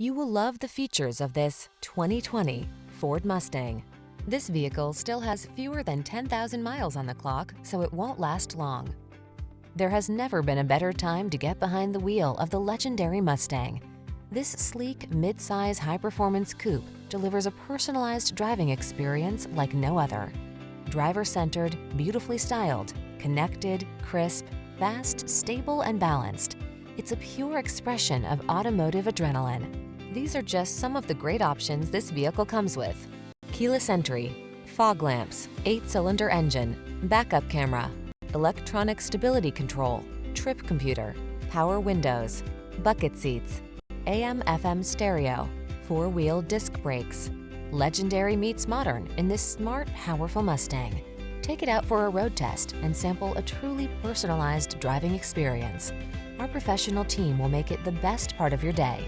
You will love the features of this 2020 Ford Mustang. This vehicle still has fewer than 10,000 miles on the clock, so it won't last long. There has never been a better time to get behind the wheel of the legendary Mustang. This sleek, mid-size, high-performance coupe delivers a personalized driving experience like no other. Driver-centered, beautifully styled, connected, crisp, fast, stable, and balanced. It's a pure expression of automotive adrenaline. These are just some of the great options this vehicle comes with: keyless entry, fog lamps, 8-cylinder engine, backup camera, electronic stability control, trip computer, power windows, bucket seats, AM/FM stereo, 4-wheel disc brakes. Legendary meets modern in this smart, powerful Mustang. Take it out for a road test and sample a truly personalized driving experience. Our professional team will make it the best part of your day.